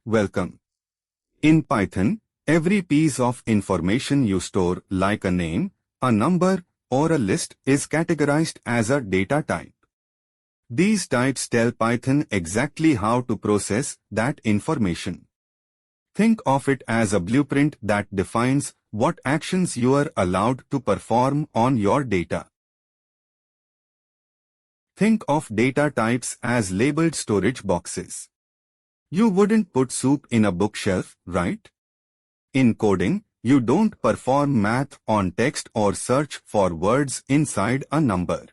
Welcome. In Python, every piece of information you store, like a name, a number, or a list, is categorized as a data type. These types tell Python exactly how to process that information. Think of it as a blueprint that defines what actions you are allowed to perform on your data. Think of data types as labeled storage boxes. You wouldn't put soup in a bookshelf, right? In coding, you don't perform math on text or search for words inside a number.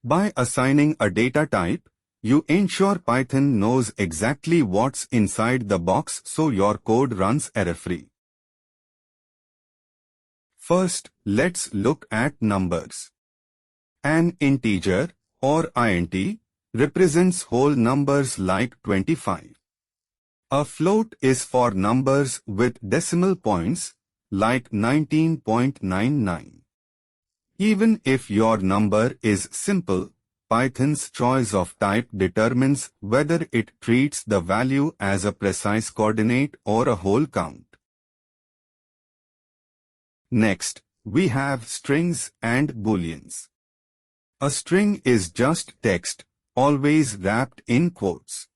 By assigning a data type, you ensure Python knows exactly what's inside the box so your code runs error-free. First, let's look at numbers. An integer, or int, represents whole numbers like 25. A float is for numbers with decimal points, like 19.99. Even if your number is simple, Python's choice of type determines whether it treats the value as a precise coordinate or a whole count. Next, we have strings and booleans. A string is just text, always wrapped in quotes.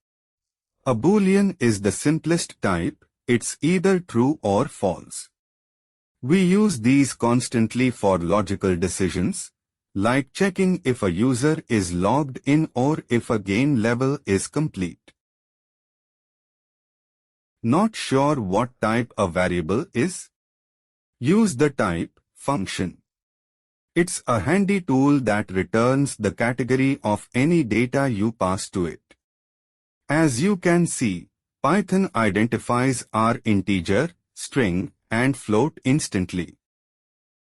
A boolean is the simplest type, it's either true or false. We use these constantly for logical decisions, like checking if a user is logged in or if a game level is complete. Not sure what type a variable is? Use the type function. It's a handy tool that returns the category of any data you pass to it. As you can see, Python identifies our integer, string, and float instantly.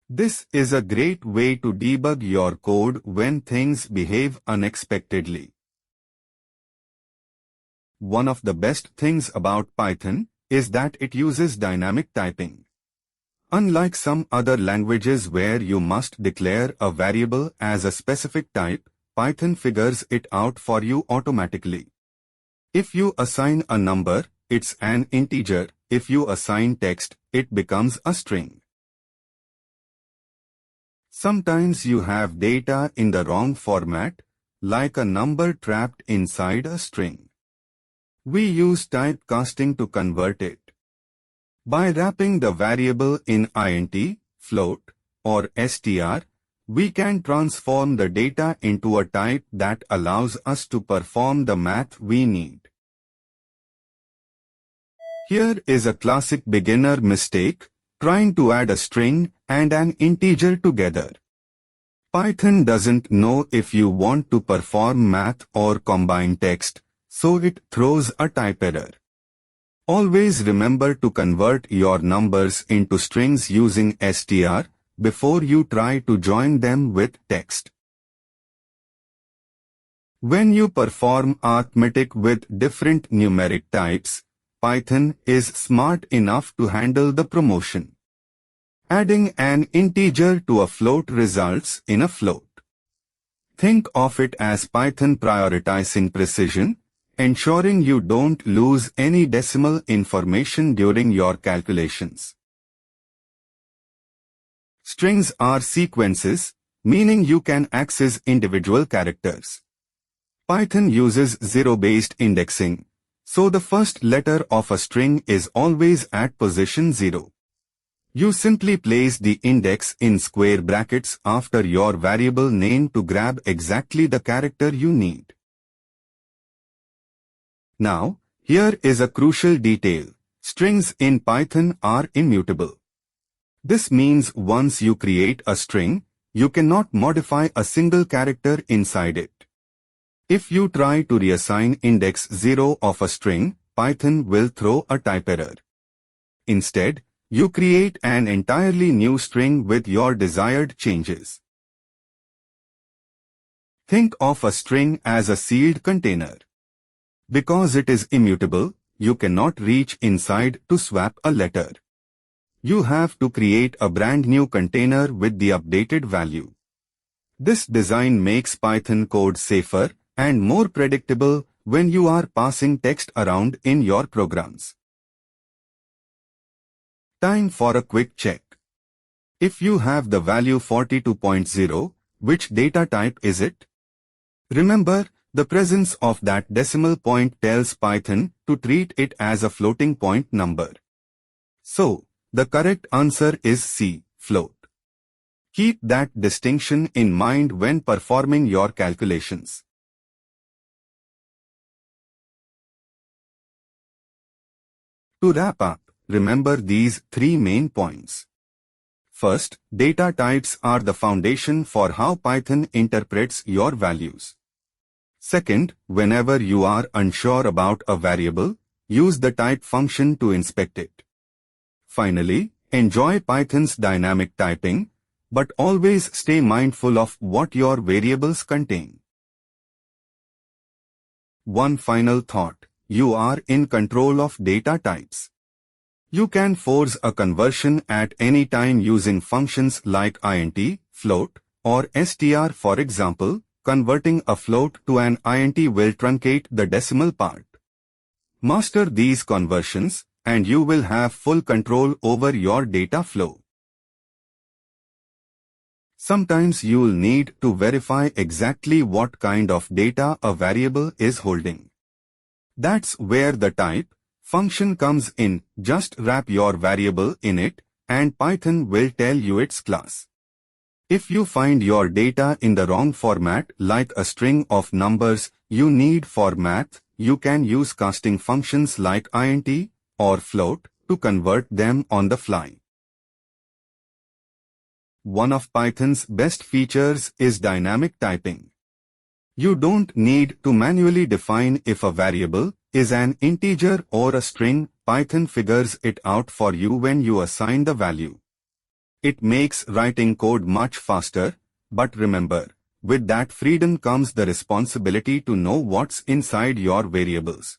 This is a great way to debug your code when things behave unexpectedly. One of the best things about Python is that it uses dynamic typing. Unlike some other languages where you must declare a variable as a specific type, Python figures it out for you automatically. If you assign a number, it's an integer. If you assign text, it becomes a string. Sometimes you have data in the wrong format, like a number trapped inside a string. We use typecasting to convert it. By wrapping the variable in int, float, or str, we can transform the data into a type that allows us to perform the math we need. Here is a classic beginner mistake, trying to add a string and an integer together. Python doesn't know if you want to perform math or combine text, so it throws a type error. Always remember to convert your numbers into strings using str before you try to join them with text. When you perform arithmetic with different numeric types, Python is smart enough to handle the promotion. Adding an integer to a float results in a float. Think of it as Python prioritizing precision, ensuring you don't lose any decimal information during your calculations. Strings are sequences, meaning you can access individual characters. Python uses zero-based indexing, so the first letter of a string is always at position 0. You simply place the index in square brackets after your variable name to grab exactly the character you need. Now, here is a crucial detail. Strings in Python are immutable. This means once you create a string, you cannot modify a single character inside it. If you try to reassign index 0 of a string, Python will throw a type error. Instead, you create an entirely new string with your desired changes. Think of a string as a sealed container. Because it is immutable, you cannot reach inside to swap a letter. You have to create a brand new container with the updated value. This design makes Python code safer and more predictable when you are passing text around in your programs. Time for a quick check. If you have the value 42.0, which data type is it? Remember, the presence of that decimal point tells Python to treat it as a floating point number. So, the correct answer is C, float. Keep that distinction in mind when performing your calculations. To wrap up, remember these three main points. First, data types are the foundation for how Python interprets your values. Second, whenever you are unsure about a variable, use the type function to inspect it. Finally, enjoy Python's dynamic typing, but always stay mindful of what your variables contain. One final thought: you are in control of data types. You can force a conversion at any time using functions like int, float, or str. For example, converting a float to an int will truncate the decimal part. Master these conversions, and you will have full control over your data flow. Sometimes you'll need to verify exactly what kind of data a variable is holding. That's where the type function comes in. Just wrap your variable in it, and Python will tell you its class. If you find your data in the wrong format, like a string of numbers you need for math, you can use casting functions like int or float to convert them on the fly. One of Python's best features is dynamic typing. You don't need to manually define if a variable is an integer or a string. Python figures it out for you when you assign the value. It makes writing code much faster, but remember, with that freedom comes the responsibility to know what's inside your variables.